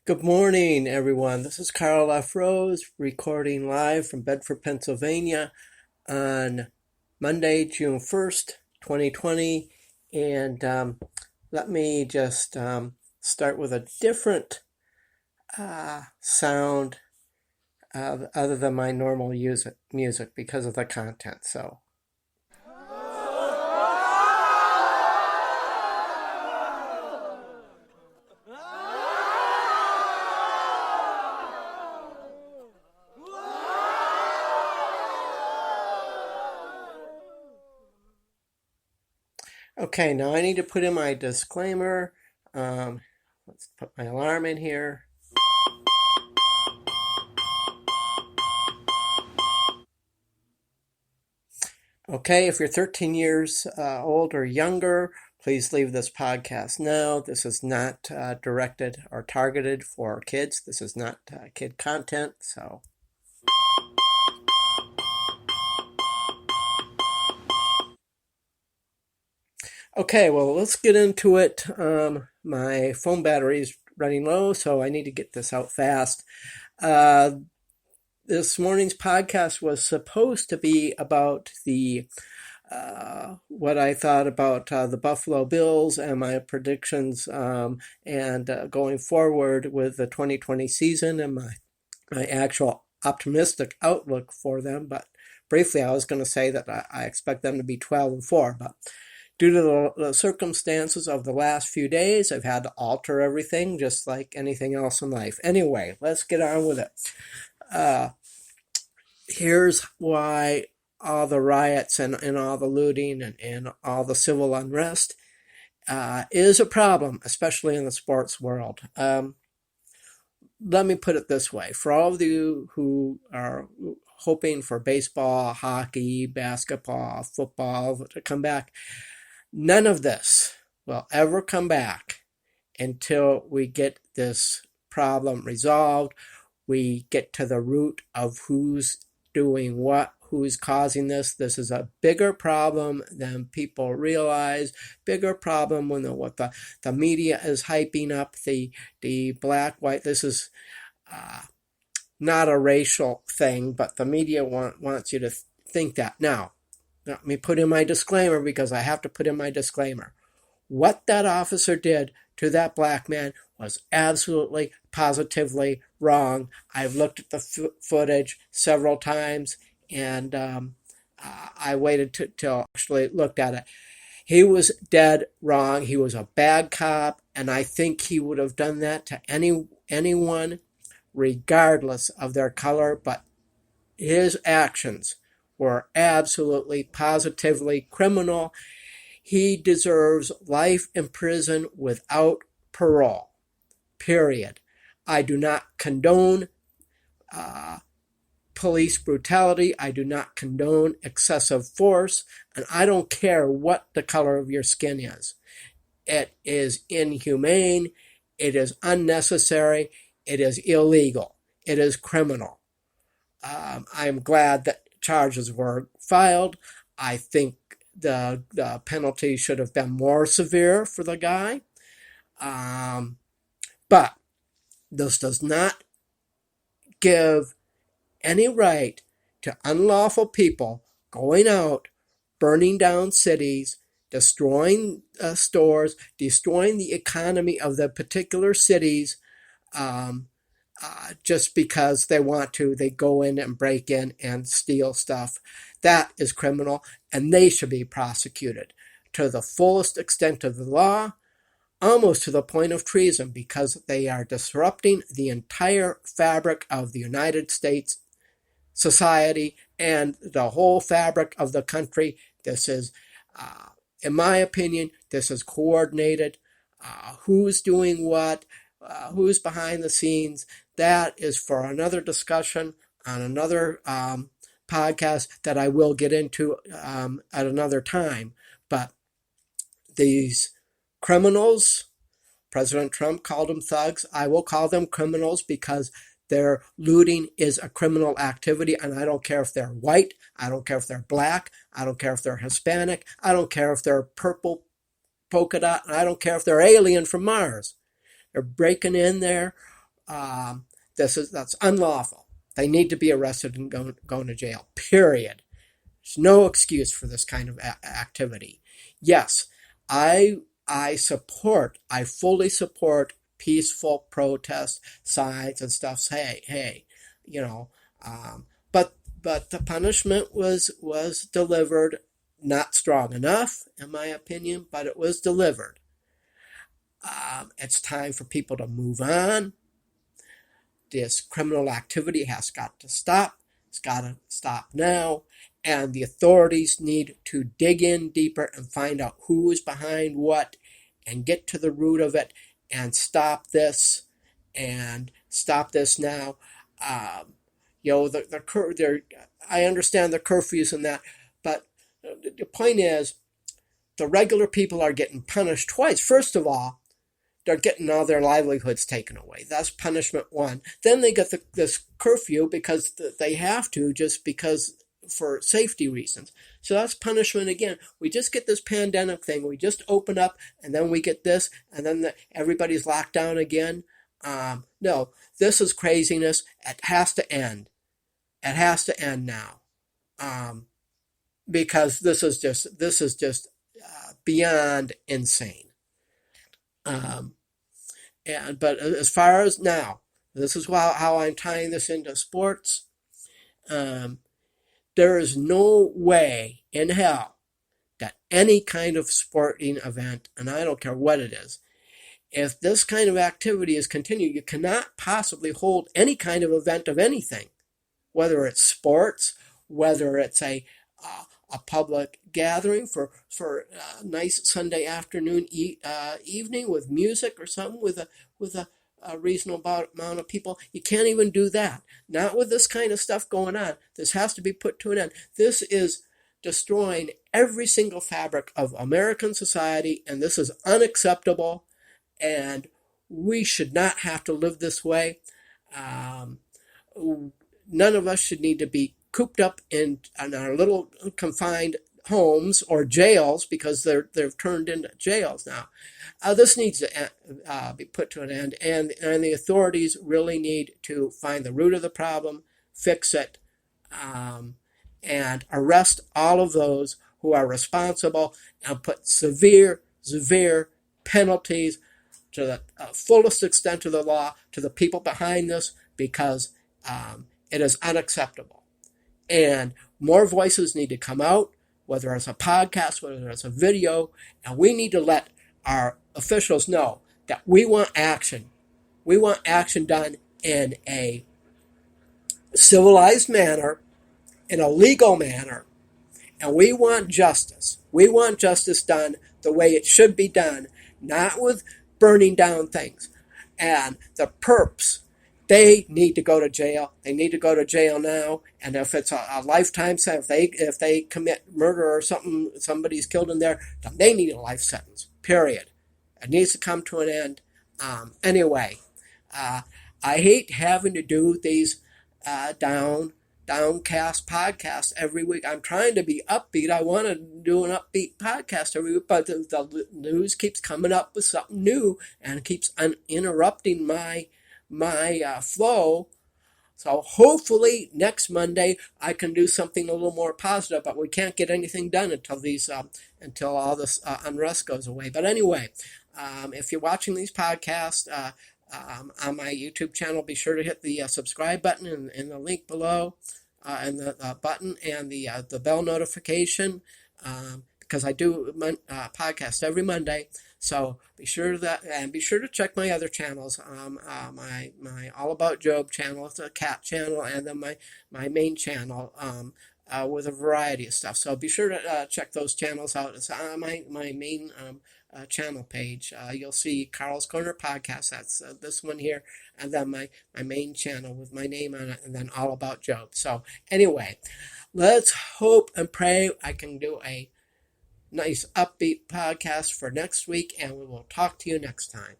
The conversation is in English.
Good morning, everyone. This is Karl recording live from Bedford, Pennsylvania on Monday, June 1st, 2020. And let me just start with a different sound other than my normal music because of the content. So. Okay, now I need to put in my disclaimer. Let's put my alarm in here. Okay, if you're 13 years old or younger, please leave this podcast now. This is not directed or targeted for kids. This is not kid content, so. Okay, well, let's get into it. My phone battery is running low, so I need to get this out fast. This morning's podcast was supposed to be about what I thought about the Buffalo Bills and my predictions and going forward with the 2020 season and my actual optimistic outlook for them. But briefly, I was going to say that I expect them to be 12-4, but due to the circumstances of the last few days, I've had to alter everything just like anything else in life. Anyway, let's get on with it. Here's why all the riots and all the looting and all the civil unrest is a problem, especially in the sports world. Let me put it this way. For all of you who are hoping for baseball, hockey, basketball, football to come back, none of this will ever come back until we get this problem resolved. We get to the root of who's doing what, who's causing this. This is a bigger problem than people realize, bigger problem when what the media is hyping up, the black, white. This is not a racial thing, but the media wants you to think that. Now, let me put in my disclaimer because I have to put in my disclaimer. What that officer did to that black man was absolutely, positively wrong. I've looked at the footage several times, and I waited till actually looked at it. He was dead wrong. He was a bad cop, and I think he would have done that to anyone, regardless of their color, but his actions were absolutely, positively criminal. He deserves life in prison without parole, period. I do not condone police brutality. I do not condone excessive force, and I don't care what the color of your skin is. It is inhumane. It is unnecessary. It is illegal. It is criminal. I'm glad that charges were filed. I think the penalty should have been more severe for the guy. But this does not give any right to unlawful people going out, burning down cities, destroying stores, destroying the economy of the particular cities, just because they want to. They go in and break in and steal stuff. That is criminal, and they should be prosecuted to the fullest extent of the law, almost to the point of treason, because they are disrupting the entire fabric of the United States society and the whole fabric of the country. This is, in my opinion, this is coordinated. Who's doing what? Who's behind the scenes? That is for another discussion on another podcast that I will get into at another time. But these criminals, President Trump called them thugs. I will call them criminals because their looting is a criminal activity, and I don't care if they're white, I don't care if they're black, I don't care if they're Hispanic, I don't care if they're purple polka dot, and I don't care if they're alien from Mars. They're breaking in there, that's unlawful. They need to be arrested and going to jail. Period. There's no excuse for this kind of activity. Yes, I I fully support peaceful protest signs and stuff. Hey, you know, but the punishment was delivered, not strong enough, in my opinion, but it was delivered. It's time for people to move on. This criminal activity has got to stop. It's got to stop now. And the authorities need to dig in deeper and find out who is behind what and get to the root of it and stop this now. I understand the curfews and that, but the point is the regular people are getting punished twice. First of all, they're getting all their livelihoods taken away. That's punishment one. Then they get this curfew because they have to, just because for safety reasons. So that's punishment again. We just get this pandemic thing. We just open up, and then we get this, and then everybody's locked down again. No, this is craziness. It has to end. It has to end now, because this is just beyond insane. But as far as now, this is how I'm tying this into sports. There is no way in hell that any kind of sporting event, and I don't care what it is, if this kind of activity is continued, you cannot possibly hold any kind of event of anything, whether it's sports, whether it's a public gathering for a nice Sunday afternoon evening with music or something with a reasonable amount of people. You can't even do that. Not with this kind of stuff going on. This has to be put to an end. This is destroying every single fabric of American society, and this is unacceptable, and we should not have to live this way. None of us should need to be cooped up in our little confined homes or jails, because they're turned into jails now. This needs to be put to an end, and the authorities really need to find the root of the problem, fix it, and arrest all of those who are responsible, and put severe penalties to the fullest extent of the law to the people behind this, because it is unacceptable. And more voices need to come out, whether it's a podcast, whether it's a video, and we need to let our officials know that we want action. We want action done in a civilized manner, in a legal manner, and we want justice. We want justice done the way it should be done, not with burning down things. And the perps, they need to go to jail. They need to go to jail now. And if it's a lifetime sentence, if they commit murder or something, somebody's killed in there, then they need a life sentence. Period. It needs to come to an end. Anyway, I hate having to do these downcast podcasts every week. I'm trying to be upbeat. I want to do an upbeat podcast every week, but the news keeps coming up with something new and keeps interrupting my flow. So hopefully next Monday I can do something a little more positive, but we can't get anything done until all this unrest goes away. But anyway, if you're watching these podcasts on my YouTube channel, be sure to hit the subscribe button and the link below, and the button and the bell notification, because I do podcast every Monday. So be sure to check my other channels. My All About Job channel, it's a cat channel, and then my main channel with a variety of stuff. So be sure to check those channels out. It's on my main channel page. You'll see Karl's Corner Podcast. That's this one here, and then my main channel with my name on it, and then All About Job. So anyway, let's hope and pray I can do a nice upbeat podcast for next week, and we will talk to you next time.